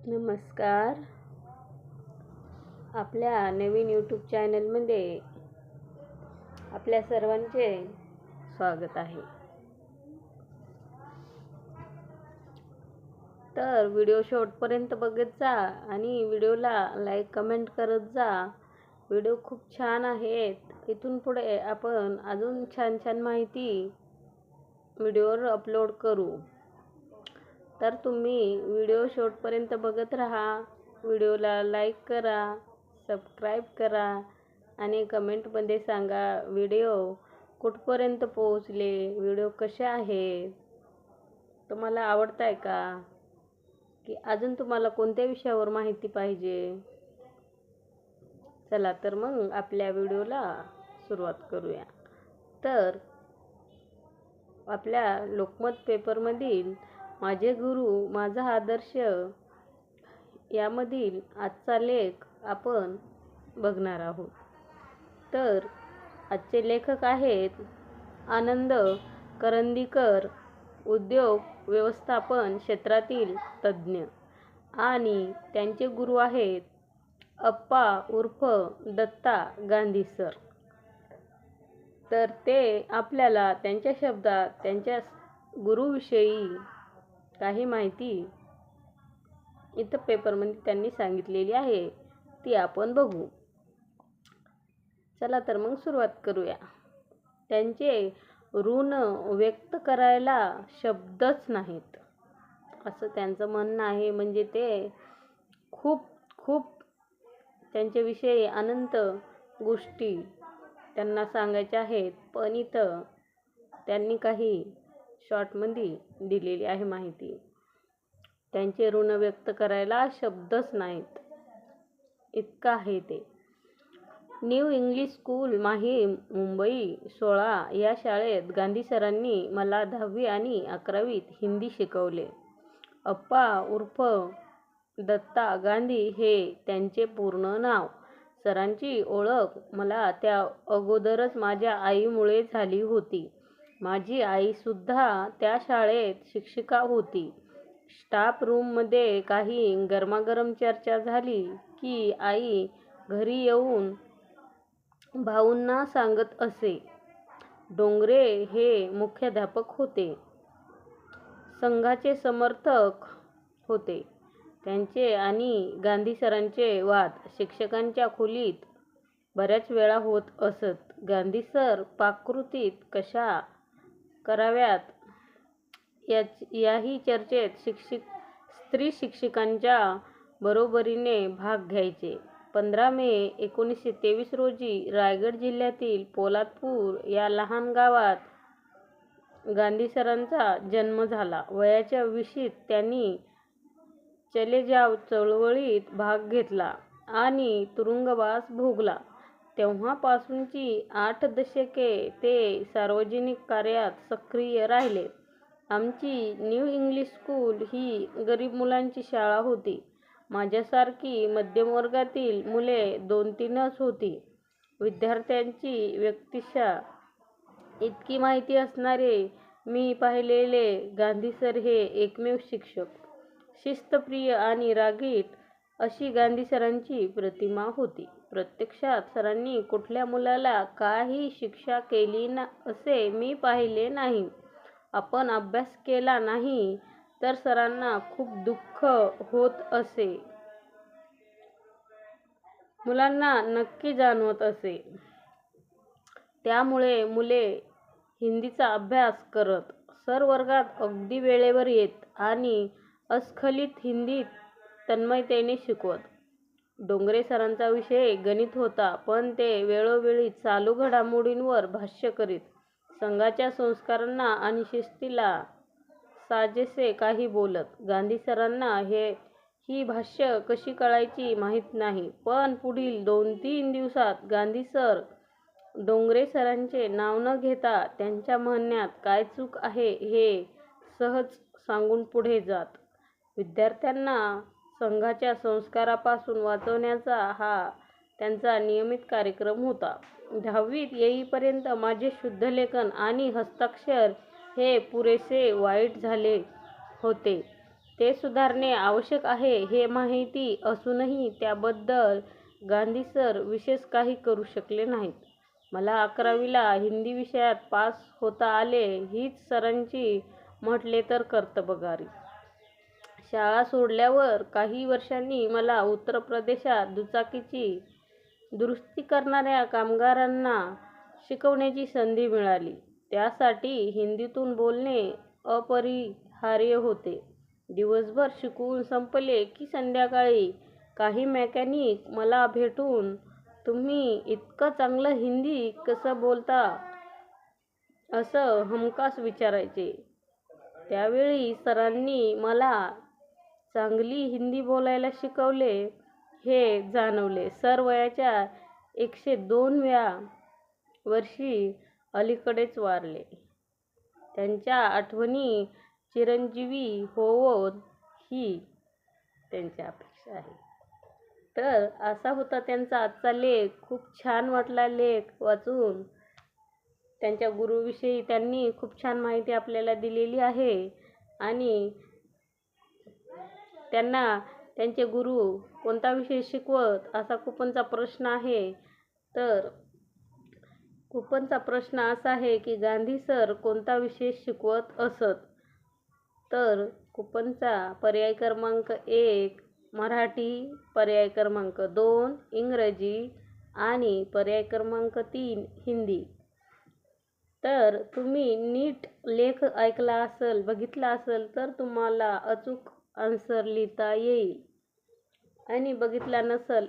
नमस्कार. आपल्या नवीन यूट्यूब चॅनलमध्ये आपल्या सर्वांचे स्वागत आहे. तर व्हिडिओ शेवटपर्यंत बघत जा आणि व्हिडिओला लाईक कमेंट करत जा. व्हिडिओ खूप छान आहेत. इथून पुढे आपण अजून छान छान माहिती व्हिडिओवर अपलोड करू. तर तुम्ही व्हिडिओ शेवटपर्यंत बघत राहा. व्हिडिओला लाईक करा, सबस्क्राईब करा आणि कमेंटमध्ये सांगा व्हिडिओ कुठपर्यंत पोहोचले, व्हिडिओ कसे आहेत, तुम्हाला आवडत आहे का, की अजून तुम्हाला कोणत्या विषयावर माहिती पाहिजे. चला तर मग आपल्या व्हिडिओला सुरुवात करूया. तर आपल्या लोकमत पेपरमधील माझे गुरु माझा आदर्श यामधील आजचा लेख आपण बघणार आहोत. तर आजचे लेखक आहेत आनंद करंदीकर, उद्योग व्यवस्थापन क्षेत्रातील तज्ज्ञ, आणि त्यांचे गुरु आहेत अप्पा उर्फ दत्ता गांधी सर. तर ते आपल्याला त्यांच्या शब्दात त्यांच्या गुरुविषयी काही माहिती इथं पेपरमध्ये त्यांनी सांगितलेली आहे, ती आपण बघू. चला तर मग सुरुवात करूया. त्यांचे ऋण व्यक्त करायला शब्दच नाहीत, असं त्यांचं म्हणणं आहे. म्हणजे ते खूप खूप त्यांच्याविषयी अनंत गोष्टी त्यांना सांगायच्या आहेत, पण इथं त्यांनी काही शॉर्टमध्ये दिलेली आहे माहिती. त्यांचे ऋण व्यक्त करायला शब्दच नाहीत, इतकं आहे ते. New English school Mahim Mumbai 16 या शाळेत गांधी सरांनी मला 10वी आणि 11वीत हिंदी शिकवले. अप्पा उर्फ दत्ता गांधी हे त्यांचे पूर्ण नाव. सरांची ओळख मला त्या अगोदरच माझ्या आईमुळे झाली होती. माझी आईसुद्धा त्या शाळेत शिक्षिका होती. स्टाफ रूममध्ये काही गरमागरम चर्चा झाली की आई घरी येऊन भाऊंना सांगत असे. डोंगरे हे मुख्याध्यापक होते, संघाचे समर्थक होते. त्यांचे आणि गांधी सरांचे वाद शिक्षकांच्या खोलीत बऱ्याच वेळा होत असत. गांधी सर पाककृतीत कशा कराव्यात याही चर्चेत स्त्री शिक्षकांच्या बरोबरीने भाग घ्यायचे. 15 मे 1923 रोजी रायगड जिल्ह्यातील पोलादपूर या लहान गावात गांधी सरांचा जन्म झाला. वयाच्या 20शीत त्यांनी चले जाव चळवळीत भाग घेतला आणि तुरुंगवास भोगला. तेव्हापासूनची 8 दशके ते सार्वजनिक कार्यात सक्रिय राहिले. आमची न्यू इंग्लिश स्कूल ही गरीब मुलांची शाळा होती. माझ्यासारखी मध्यमवर्गातील मुले 2-3च होती. विद्यार्थ्यांची व्यक्तिशा इतकी माहिती असणारे मी पाहिलेले गांधी सर हे एकमेव शिक्षक. शिस्तप्रिय आणि रागीट अशी गांधी सरांची प्रतिमा होती. प्रत्यक्षात सरांनी कुठल्या मुलाला काही शिक्षा केली असे मी पाहिले नाही. आपण अभ्यास केला नाही तर सरांना खूप दुःख होत असे. मुलांना नक्की जाणवत असे. त्यामुळे मुले हिंदीचा अभ्यास करत. सर वर्गात अगदी वेळेवर येत आणि अस्खलित हिंदीत तन्मयतेने शिकवत. डोंगरे सरांचा विषय गणित होता, पण ते वेळोवेळी चालू घडामोडींवर भाष्य करीत. संघाच्या संस्कारांना आणि शिस्तीला साजेसे काही बोलत. गांधी सरांना ही भाष्य कशी कळायची माहीत नाही, पण पुढील 2-3 दिवसात गांधी सर डोंगरे सरांचे नाव न घेता त्यांच्या म्हणण्यात काय चूक आहे हे सहज सांगून पुढे जात. विद्यार्थ्यांना संघाच्या संस्कारापासून वाचवण्याचा हा त्यांचा नियमित कार्यक्रम होता. 10वीत येईपर्यंत माझे शुद्धलेखन आणि हस्ताक्षर हे पुरेसे वाईट झाले होते. ते सुधारणे आवश्यक आहे हे माहिती असूनही त्याबद्दल गांधी सर विशेष काही करू शकले नाहीत. मला 11वीला हिंदी विषयात पास होता आले हीच सरांची म्हटले तर कर्तबगारी. शाळा सोडल्यावर काही वर्षांनी मला उत्तर प्रदेशात दुचाकीची दुरुस्ती करणाऱ्या कामगारांना शिकवण्याची संधी मिळाली. त्यासाठी हिंदीतून बोलणे अपरिहार्य होते. दिवसभर शिकवून संपले की संध्याकाळी काही मेकॅनिक मला भेटून तुम्ही इतकं चांगलं हिंदी कसं बोलता असं हमखास विचारायचे. त्यावेळी सरांनी मला चांगली हिंदी बोलायला शिकवले हे जाणवले. सर वयाच्या 102व्या वर्षी अलीकडेच वारले. त्यांच्या आठवणी चिरंजीवी होवोत ही त्यांची अपेक्षा आहे. तर असा होता त्यांचा आजचा लेख. खूप छान वाटला लेख वाचून. त्यांच्या गुरुविषयी त्यांनी खूप छान माहिती आपल्याला दिलेली आहे आणि त्यांना त्यांचे गुरु कोणता विषय शिकवत असा कुपनचा प्रश्न आहे. तर कुपनचा प्रश्न असा आहे की गांधी सर कोणता विषय शिकवत असत. तर कुपनचा पर्याय क्रमांक 1 मराठी, पर्याय क्रमांक 2 इंग्रजी आणि पर्याय क्रमांक 3 हिंदी. तर तुम्ही नीट लेख ऐकला असेल, बघितला असेल तर तुम्हाला अचूक आन्सर लिहिता येईल आणि बघितला नसेल